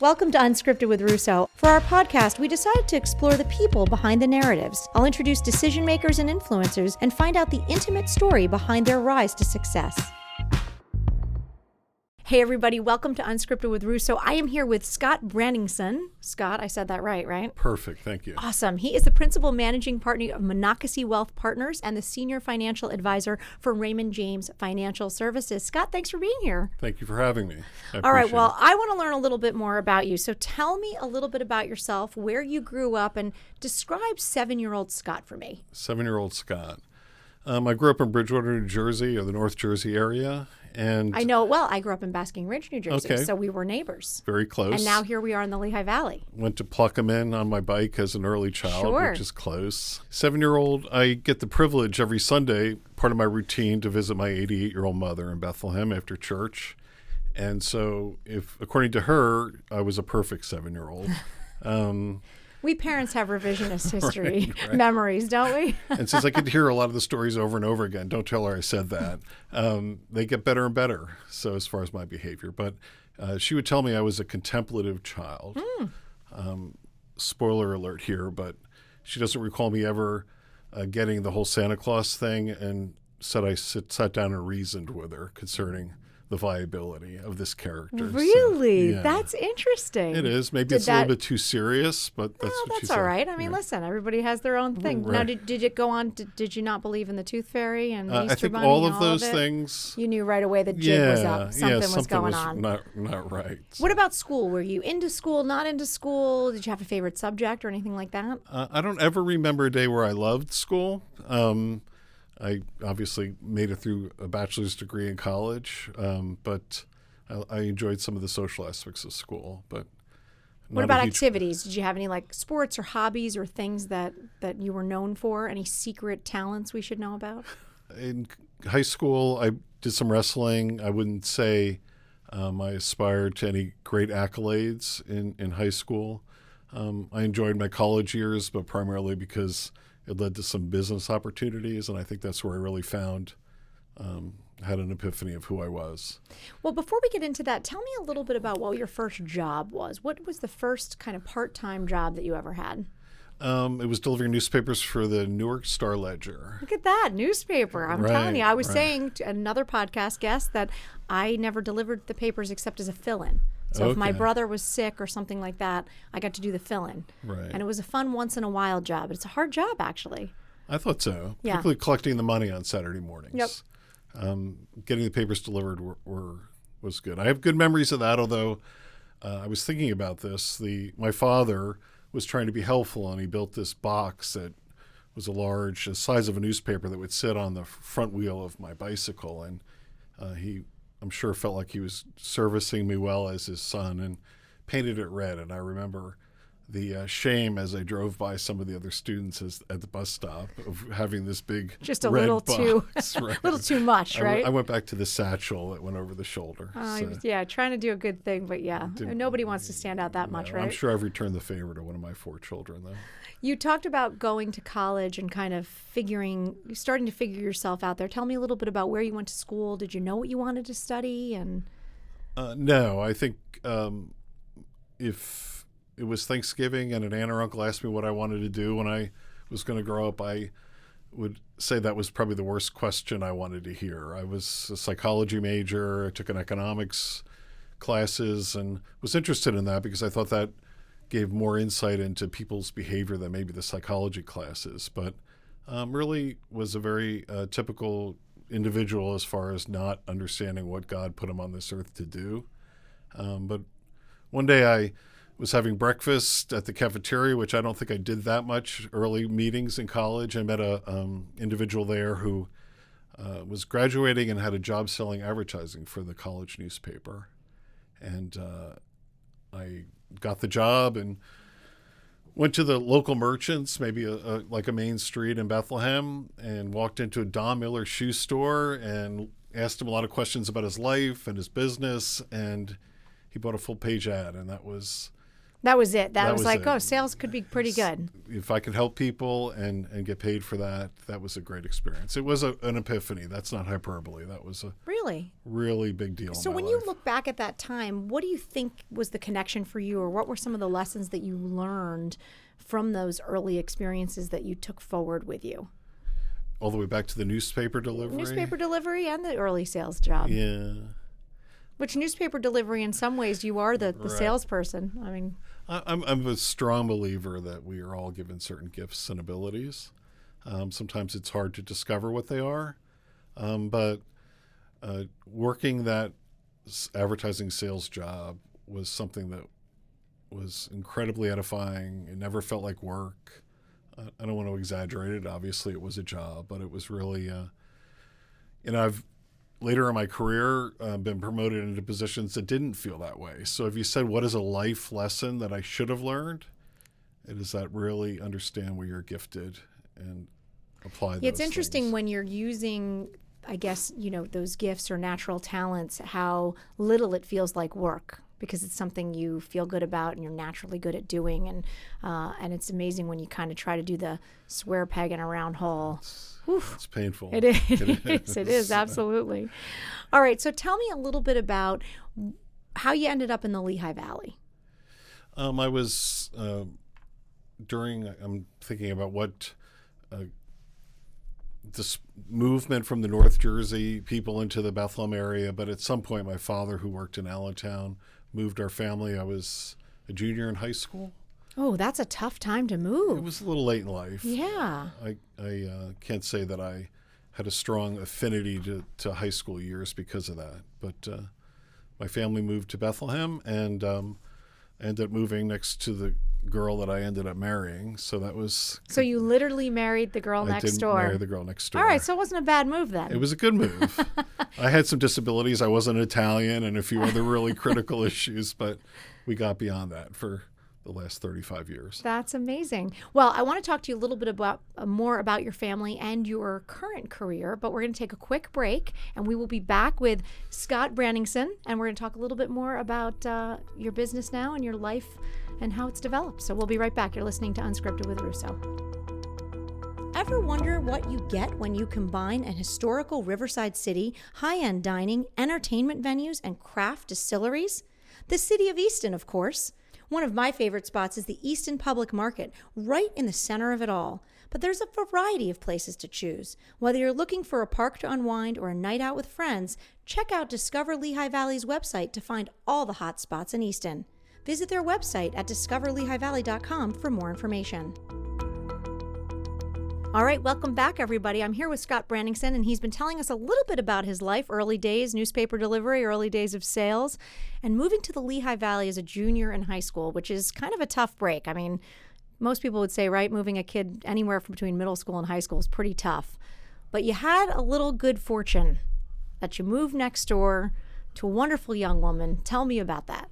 Welcome to Unscripted with Russo. For our podcast, we decided to explore the people behind the narratives. I'll introduce decision makers and influencers and find out the intimate story behind their rise to success. Hey everybody, welcome to Unscripted with Russo. I am here with Scott Brantingson. Scott, I said that right? Perfect, thank you. Awesome. He is the principal managing partner of Monocacy Wealth Partners and the senior financial advisor for Raymond James Financial Services. Scott, thanks for being here. Thank you for having me. All right, well, I want to learn a little bit more about you. So tell me a little bit about yourself, where you grew up, and describe 7-year-old Scott for me. 7-year-old Scott. I grew up in Bridgewater, New Jersey, or the North Jersey area. And I know, well, I grew up in Basking Ridge, New Jersey, okay. So we were neighbors. Very close. And now here we are in the Lehigh Valley. Went to Pluckamin on my bike as an early child, Sure. which is close. 7-year-old, I get the privilege every Sunday, part of my routine, to visit my 88-year-old mother in Bethlehem after church. And so, according to her, I was a perfect 7-year-old. We parents have revisionist history Right. memories, don't we? And since I could hear a lot of the stories over and over again, don't tell her I said that, they get better and better. So as far as my behavior, but she would tell me I was a contemplative child. Spoiler alert here, but she doesn't recall me ever getting the whole Santa Claus thing, and said I sat down and reasoned with her concerning the viability of this character. Really? So, yeah. That's interesting. It is. Maybe it's a little bit too serious, but that's what she that's said. all right. I mean, Yeah. listen, everybody has their own thing. Right. Now, did it go on? Did you not believe in the Tooth Fairy and Easter I think Bunny? all and of those it? things. You knew right away the jig was up. Something was going on. Not right. What about school? Were you into school, not into school? Did you have a favorite subject or anything like that? I don't ever remember a day where I loved school. I obviously made it through a bachelor's degree in college, but I enjoyed some of the social aspects of school. But what about activities? Did you have any like sports or hobbies or things that you were known for? Any secret talents we should know about? In high school, I did some wrestling. I wouldn't say I aspired to any great accolades in high school. I enjoyed my college years, but primarily because it led to some business opportunities, and I think that's where I really had an epiphany of who I was. Well, before we get into that, tell me a little bit about what your first job was. What was the first kind of part-time job that you ever had? It was delivering newspapers for the Newark Star-Ledger. Look at that, newspaper. I'm Right, telling you, I was right. saying to another podcast guest that I never delivered the papers except as a fill-in. So if my Okay. brother was sick or something like that, I got to do the fill-in. Right. And it was a fun once-in-a-while job. It's a hard job, actually. I thought so, Yeah. particularly collecting the money on Saturday mornings. Yep. Getting the papers delivered was good. I have good memories of that, although I was thinking about this. My father was trying to be helpful, and he built this box that was the size of a newspaper that would sit on the front wheel of my bicycle. And I'm sure, felt like he was servicing me well as his son, and painted it red. And I remember the shame as I drove by some of the other students at the bus stop of having this big Just a red little box, too, right? little too much, right? I went back to the satchel that went over the shoulder. Yeah, trying to do a good thing, but yeah, Didn't- nobody wants to stand out that much, No, right? I'm sure I've returned the favor to one of my 4 children, though. You talked about going to college and kind of starting to figure yourself out there. Tell me a little bit about where you went to school. Did you know what you wanted to study? And No, I think if it was Thanksgiving and an aunt or uncle asked me what I wanted to do when I was going to grow up, I would say that was probably the worst question I wanted to hear. I was a psychology major. I took an economics classes and was interested in that because I thought that gave more insight into people's behavior than maybe the psychology classes. But really was a very typical individual as far as not understanding what God put him on this earth to do. But one day I was having breakfast at the cafeteria, which I don't think I did that much early meetings in college. I met a individual there who was graduating and had a job selling advertising for the college newspaper. And I got the job and went to the local merchants, maybe like a main street in Bethlehem, and walked into a Don Miller shoe store and asked him a lot of questions about his life and his business. And he bought a full-page ad, and that was That was it. That was like, it. oh, sales could be pretty good. If I could help people and get paid for that, that was a great experience. It was an epiphany. That's not hyperbole. That was a really big deal. So when you look back at that time, what do you think was the connection for you, or what were some of the lessons that you learned from those early experiences that you took forward with you? All the way back to the newspaper delivery? Newspaper delivery and the early sales job. Yeah. Which newspaper delivery, in some ways, you are the salesperson. I mean, I'm a strong believer that we are all given certain gifts and abilities. Sometimes it's hard to discover what they are, but working that advertising sales job was something that was incredibly edifying. It never felt like work. I don't want to exaggerate it. Obviously, it was a job, but it was really, I've later in my career been promoted into positions that didn't feel that way. So if you said, what is a life lesson that I should have learned? It is that really understand where you're gifted and apply those it's interesting things. When you're using, I guess, those gifts or natural talents, how little it feels like work, because it's something you feel good about and you're naturally good at doing. And it's amazing when you kind of try to do the square peg in a round hole. It's painful. It is. It is, absolutely. All right, so tell me a little bit about how you ended up in the Lehigh Valley. I was, I'm thinking about what this movement from the North Jersey people into the Bethlehem area, but at some point my father, who worked in Allentown, moved our family. I was a junior in high school. Oh, that's a tough time to move. It was a little late in life. Yeah. I can't say that I had a strong affinity to high school years because of that. But my family moved to Bethlehem and ended up moving next to the girl that I ended up marrying. So that was... So you literally married the girl next door. I did marry the girl next door. All right, so it wasn't a bad move then. It was a good move. I had some disabilities. I wasn't Italian and a few other really critical issues, but we got beyond that for the last 35 years. That's amazing. Well, I want to talk to you a little bit about more about your family and your current career, but we're going to take a quick break, and we will be back with Scott Brantingson, and we're going to talk a little bit more about your business now and your life and how it's developed. So we'll be right back. You're listening to Unscripted with Russo. Ever wonder what you get when you combine an historical riverside city, high-end dining, entertainment venues, and craft distilleries? The city of Easton, of course. One of my favorite spots is the Easton Public Market, right in the center of it all. But there's a variety of places to choose. Whether you're looking for a park to unwind or a night out with friends, check out Discover Lehigh Valley's website to find all the hot spots in Easton. Visit their website at discoverlehighvalley.com for more information. All right, welcome back, everybody. I'm here with Scott Brantingson, and he's been telling us a little bit about his life, early days, newspaper delivery, early days of sales, and moving to the Lehigh Valley as a junior in high school, which is kind of a tough break. I mean, most people would say, right, moving a kid anywhere from between middle school and high school is pretty tough. But you had a little good fortune that you moved next door to a wonderful young woman. Tell me about that.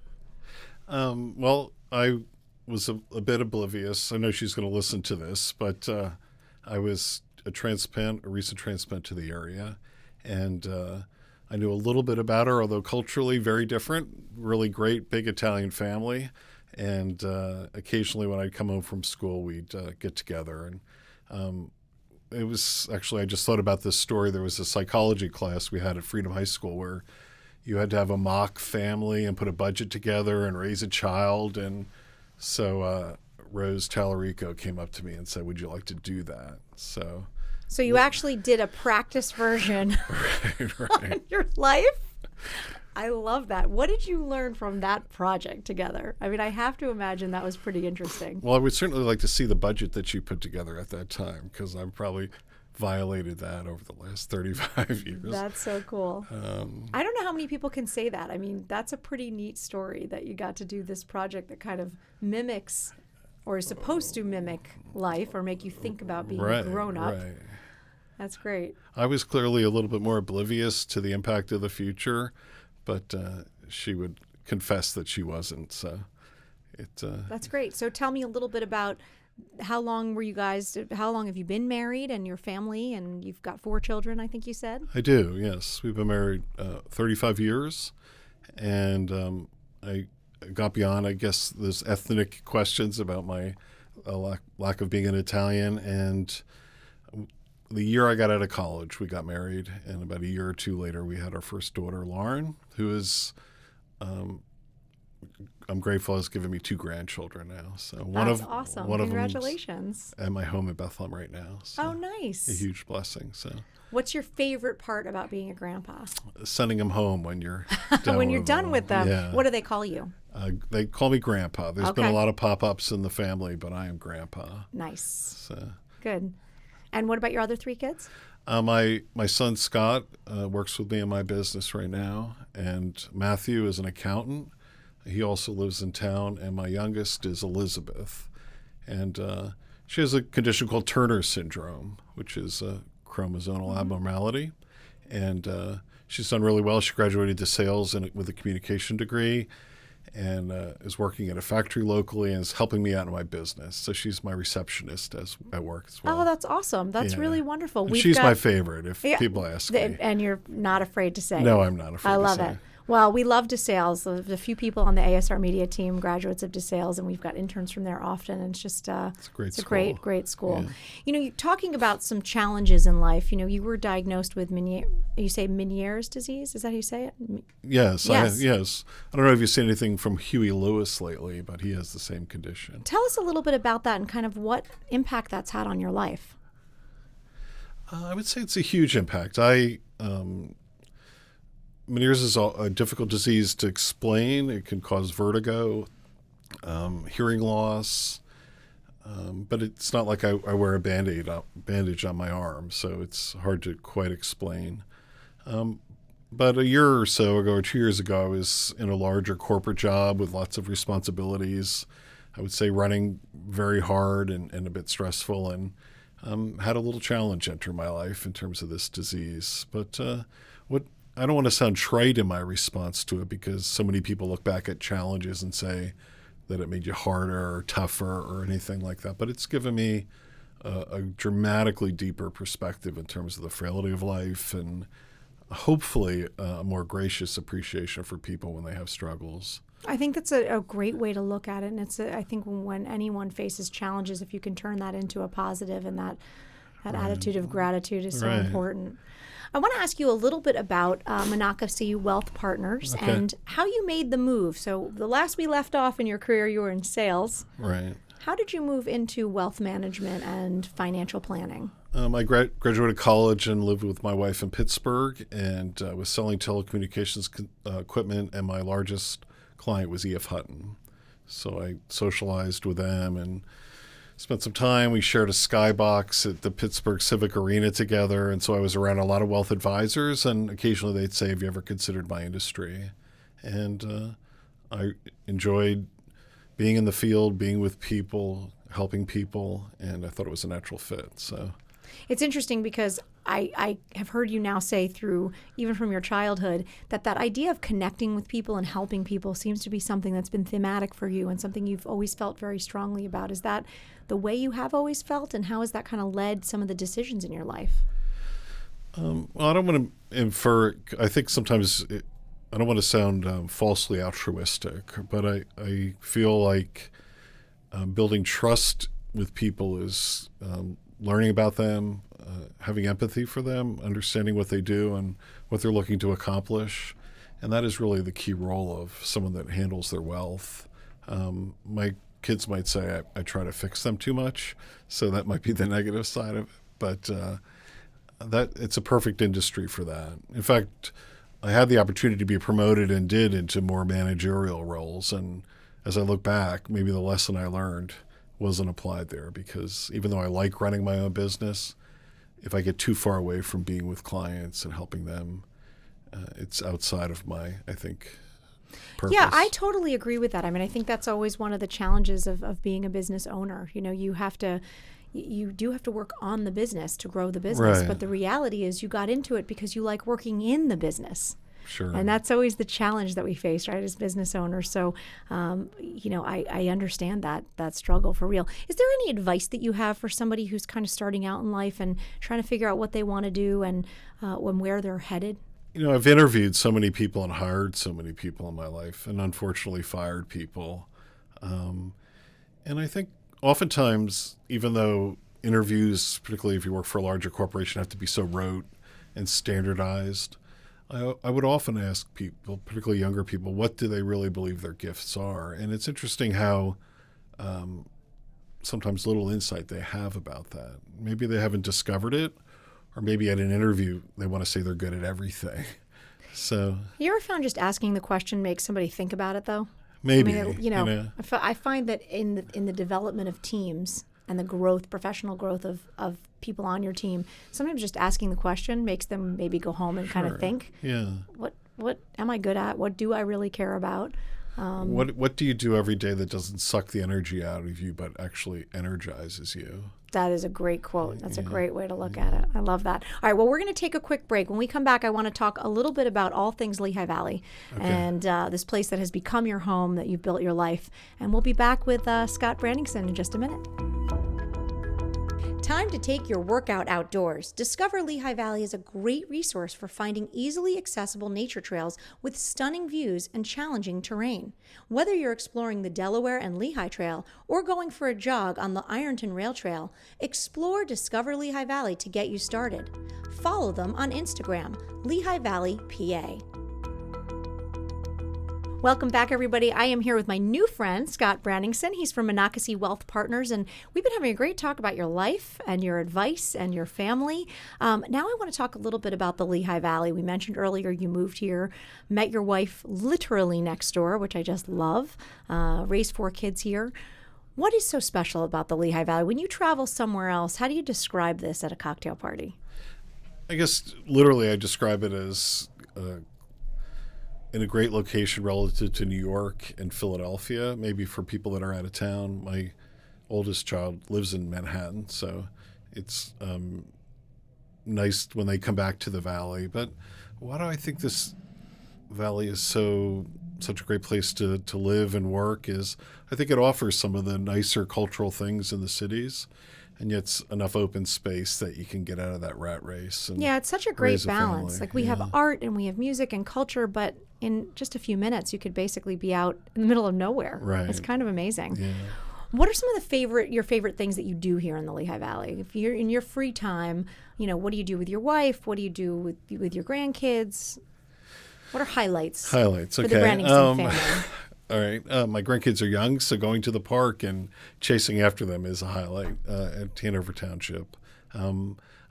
Well, I was a bit oblivious. I know she's going to listen to this, but I was a recent transplant to the area, and I knew a little bit about her, although culturally very different, really great, big Italian family. And occasionally when I'd come home from school, we'd get together. And it was actually, I just thought about this story. There was a psychology class we had at Freedom High School where you had to have a mock family and put a budget together and raise a child. And so Rose Tallarico came up to me and said, would you like to do that? So you actually did a practice version right. on your life? I love that. What did you learn from that project together? I mean, I have to imagine that was pretty interesting. Well, I would certainly like to see the budget that you put together at that time, because I've probably violated that over the last 35 years. That's so cool. I don't know how many people can say that. I mean, that's a pretty neat story that you got to do this project that kind of mimics or is supposed to mimic life or make you think about being grown up. Right. That's great. I was clearly a little bit more oblivious to the impact of the future, but she would confess that she wasn't. So that's great. So tell me a little bit about how long have you been married and your family, and you've got 4 children, I think you said? I do, yes. We've been married 35 years, and I got beyond, I guess, those ethnic questions about my lack of being an Italian. And the year I got out of college, we got married. And about a year or two later, we had our first daughter, Lauren, who is, I'm grateful, has given me 2 grandchildren now. So That's awesome. One Congratulations. of them at my home in Bethlehem right now. So Oh, nice. a huge blessing. So What's your favorite part about being a grandpa? sending them home when you're done When you're with done with them, Yeah. what do they call you? They call me Grandpa. There's been Okay. a lot of pop-ups in the family, but I am Grandpa. Nice. So, Good. And what about your other 3 kids? my son Scott works with me in my business right now, and Matthew is an accountant. He also lives in town, and my youngest is Elizabeth, and she has a condition called Turner syndrome, which is a chromosomal abnormality, and she's done really well. She graduated to sales with a communication degree, and is working at a factory locally and is helping me out in my business. So she's my receptionist at work as well. Oh, that's awesome. That's Yeah. really wonderful. And she's my favorite if people ask me. And you're not afraid to say No, it. I'm not afraid I to love say it. Well, we love DeSales. There's a few people on the ASR media team, graduates of DeSales, and we've got interns from there often. And it's just It's a great school. great school. Yeah. You're talking about some challenges in life. You were diagnosed with Meniere's disease. Is that how you say it? Yes. Yes. Yes. I don't know if you've seen anything from Huey Lewis lately, but he has the same condition. Tell us a little bit about that and kind of what impact that's had on your life. I would say it's a huge impact. Meniere's is a difficult disease to explain. It can cause vertigo, hearing loss, but it's not like I wear a bandage on my arm, so it's hard to quite explain. But a year or so ago, or 2 years ago, I was in a larger corporate job with lots of responsibilities. I would say running very hard and a bit stressful, and had a little challenge enter my life in terms of this disease. But I don't want to sound trite in my response to it, because so many people look back at challenges and say that it made you harder or tougher or anything like that. But it's given me a dramatically deeper perspective in terms of the frailty of life, and hopefully a more gracious appreciation for people when they have struggles. I think that's a great way to look at it. And I think when anyone faces challenges, if you can turn that into a positive, and that attitude of gratitude is so important. I want to ask you a little bit about Monocacy Wealth Partners and how you made the move. So the last we left off in your career, you were in sales. Right. How did you move into wealth management and financial planning? I graduated college and lived with my wife in Pittsburgh, and was selling telecommunications equipment, and my largest client was E.F. Hutton. So I socialized with them and spent some time. We shared a skybox at the Pittsburgh Civic Arena together, and so I was around a lot of wealth advisors, and occasionally they'd say, "Have you ever considered my industry?" And I enjoyed being in the field, being with people, helping people, and I thought it was a natural fit. So It's interesting because I have heard you now say through, even from your childhood, that idea of connecting with people and helping people seems to be something that's been thematic for you and something you've always felt very strongly about. Is that the way you have always felt, and how has that kind of led some of the decisions in your life? Well, I don't want to infer. I think sometimes I don't want to sound falsely altruistic, but I feel like building trust with people is learning about them, having empathy for them, understanding what they do and what they're looking to accomplish. And that is really the key role of someone that handles their wealth. My kids might say I try to fix them too much, so that might be the negative side of it. But that it's a perfect industry for that. In fact, I had the opportunity to be promoted and did into more managerial roles. And as I look back, maybe the lesson I learned wasn't applied there, because even though I like running my own business, if I get too far away from being with clients and helping them, it's outside of my, I think, purpose. Yeah, I totally agree with that. I mean, I think that's always one of the challenges of being a business owner. You do have to work on the business to grow the business, Right. but the reality is you got into it because you like working in the business. Sure. And that's always the challenge that we face, right, as business owners. So, I understand that struggle for real. Is there any advice that you have for somebody who's kind of starting out in life and trying to figure out what they want to do and where they're headed? I've interviewed so many people and hired so many people in my life, and unfortunately fired people. And I think oftentimes, even though interviews, particularly if you work for a larger corporation, have to be so rote and standardized, I would often ask people, particularly younger people, what do they really believe their gifts are? And it's interesting how sometimes little insight they have about that. Maybe they haven't discovered it, or maybe at an interview they want to say they're good at everything. So You ever found just asking the question makes somebody think about it, though? maybe, I mean, I find that in the development of teams and the growth, professional growth of people on your team, sometimes just asking the question makes them maybe go home and kind of think, yeah. what am I good at? What do I really care about? What do you do every day that doesn't suck the energy out of you but actually energizes you? That is a great quote. That's a great way to look at it. I love that. All right, well, we're going to take a quick break. When we come back, I want to talk a little bit about all things Lehigh Valley and this place that has become your home, that you've built your life. And we'll be back with Scott Brantingson in just a minute. Time to take your workout outdoors. Discover Lehigh Valley is a great resource for finding easily accessible nature trails with stunning views and challenging terrain. Whether you're exploring the Delaware and Lehigh Trail or going for a jog on the Ironton Rail Trail, explore Discover Lehigh Valley to get you started. Follow them on Instagram, Lehigh Valley PA. Welcome back, everybody. I am here with my new friend, Scott Brantingson. He's from Monocacy Wealth Partners, and we've been having a great talk about your life and your advice and your family. Now I want to talk a little bit about the Lehigh Valley. We mentioned earlier you moved here, met your wife literally next door, which I just love, raised 4 kids here. What is so special about the Lehigh Valley? When you travel somewhere else, how do you describe this at a cocktail party? I guess literally I describe it as in a great location relative to New York and Philadelphia. Maybe for people that are out of town, my oldest child lives in Manhattan, so it's nice when they come back to the valley. But why do I think this valley is such a great place to live and work is I think it offers some of the nicer cultural things in the cities, and yet it's enough open space that you can get out of that rat race. And yeah, it's such a great balance. Family. Like we have art and we have music and culture, but in just a few minutes, you could basically be out in the middle of nowhere. Right. It's kind of amazing. Yeah. What are some of your favorite things that you do here in the Lehigh Valley? If you're in your free time, what do you do with your wife? What do you do with your grandkids? What are highlights? Highlights, okay. For the Brantingson family? All right. My grandkids are young, so going to the park and chasing after them is a highlight at Hanover Township.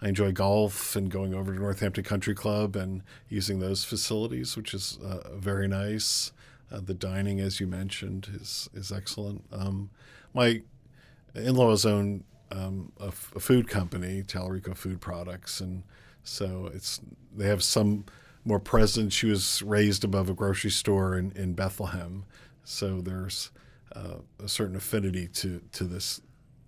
I enjoy golf and going over to Northampton Country Club and using those facilities, which is very nice. The dining, as you mentioned, is excellent. My in-laws own a food company, Talarico Food Products, and so they have some more presence. She was raised above a grocery store in Bethlehem, so there's a certain affinity to this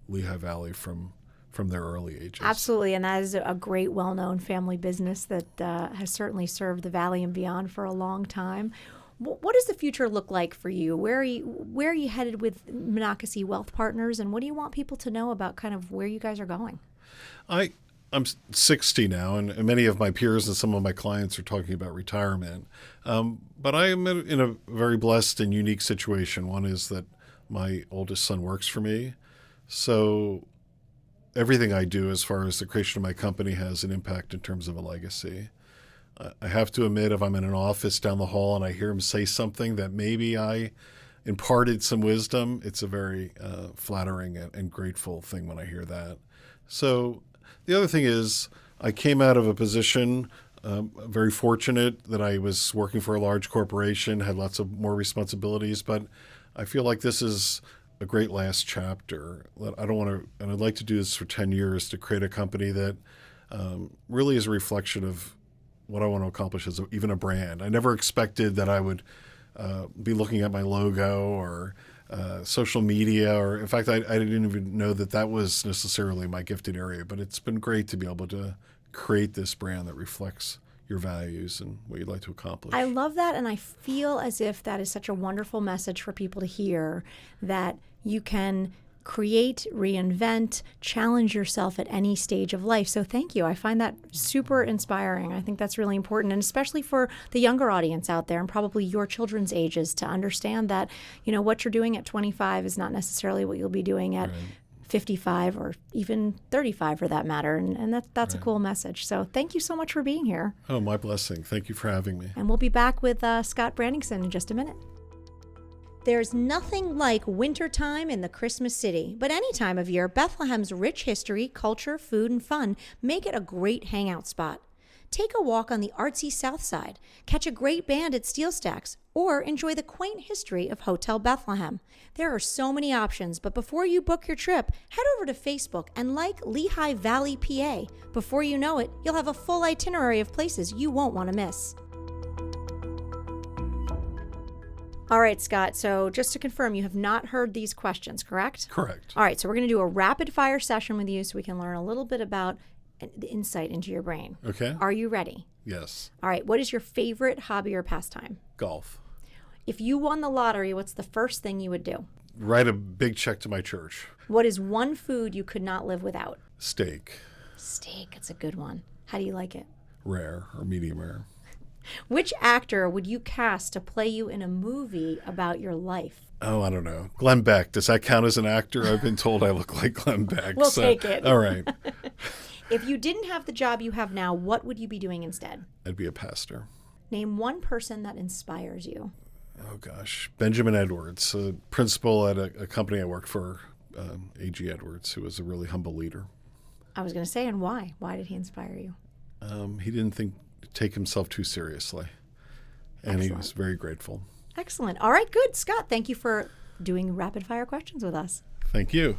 Lehigh Valley from their early ages. Absolutely, and that is a great, well-known family business that has certainly served the Valley and beyond for a long time. What does the future look like for you? Where are you headed with Monocacy Wealth Partners, and what do you want people to know about kind of where you guys are going? I'm 60 now, and many of my peers and some of my clients are talking about retirement. But I am in a very blessed and unique situation. One is that my oldest son works for me, so everything I do as far as the creation of my company has an impact in terms of a legacy. I have to admit, if I'm in an office down the hall and I hear him say something that maybe I imparted some wisdom, it's a very flattering and grateful thing when I hear that. So the other thing is I came out of a position, very fortunate that I was working for a large corporation, had lots of more responsibilities, but I feel like this is a great last chapter. I don't want to, and I'd like to do this for 10 years to create a company that really is a reflection of what I want to accomplish as even a brand. I never expected that I would be looking at my logo or social media, or in fact, I didn't even know that was necessarily my gifted area, but it's been great to be able to create this brand that reflects your values and what you'd like to accomplish. I love that, and I feel as if that is such a wonderful message for people to hear, that you can create, reinvent, challenge yourself at any stage of life. So thank you. I find that super inspiring. I think that's really important, and especially for the younger audience out there and probably your children's ages, to understand that, what you're doing at 25 is not necessarily what you'll be doing at 55 or even 35 for that matter. And that's a cool message. So thank you so much for being here. Oh, my blessing. Thank you for having me. And we'll be back with Scott Brantingson in just a minute. There's nothing like wintertime in the Christmas city, but any time of year, Bethlehem's rich history, culture, food, and fun make it a great hangout spot. Take a walk on the artsy South Side, catch a great band at Steel Stacks, or enjoy the quaint history of Hotel Bethlehem. There are so many options, but before you book your trip, head over to Facebook and like Lehigh Valley, PA. Before you know it, you'll have a full itinerary of places you won't want to miss. All right, Scott, so just to confirm, you have not heard these questions, correct? Correct. All right, so we're going to do a rapid fire session with you so we can learn a little bit about the insight into your brain. Okay. Are you ready? Yes. All right, what is your favorite hobby or pastime? Golf. If you won the lottery, what's the first thing you would do? Write a big check to my church. What is one food you could not live without? Steak. Steak, it's a good one. How do you like it? Rare or medium rare. Which actor would you cast to play you in a movie about your life? Oh, I don't know. Glenn Beck. Does that count as an actor? I've been told I look like Glenn Beck. We'll take it. All right. If you didn't have the job you have now, what would you be doing instead? I'd be a pastor. Name one person that inspires you. Oh, gosh. Benjamin Edwards, a principal at a company I worked for, A.G. Edwards, who was a really humble leader. I was going to say, and why? Why did he inspire you? He didn't take himself too seriously, and Excellent. He was very grateful. Excellent. All right, good. Scott, thank you for doing rapid fire questions with us. Thank you.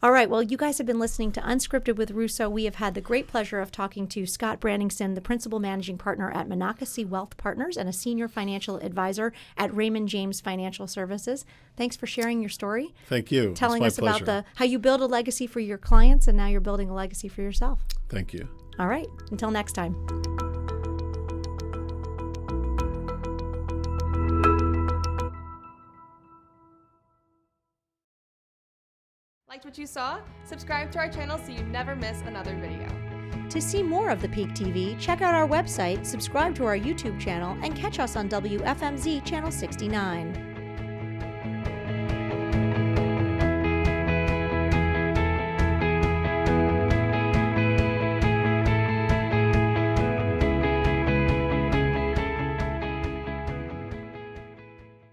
All right, well, you guys have been listening to Unscripted with Russo. We have had the great pleasure of talking to Scott Brantingson, the principal managing partner at Monocacy Wealth Partners and a senior financial advisor at Raymond James Financial Services. Thanks for sharing your story. Thank you. Telling it's my us pleasure. about how you build a legacy for your clients, and now you're building a legacy for yourself. Thank you. All right, until next time. Liked what you saw? Subscribe to our channel so you never miss another video. To see more of The Peak TV, check out our website, subscribe to our YouTube channel, and catch us on WFMZ Channel 69.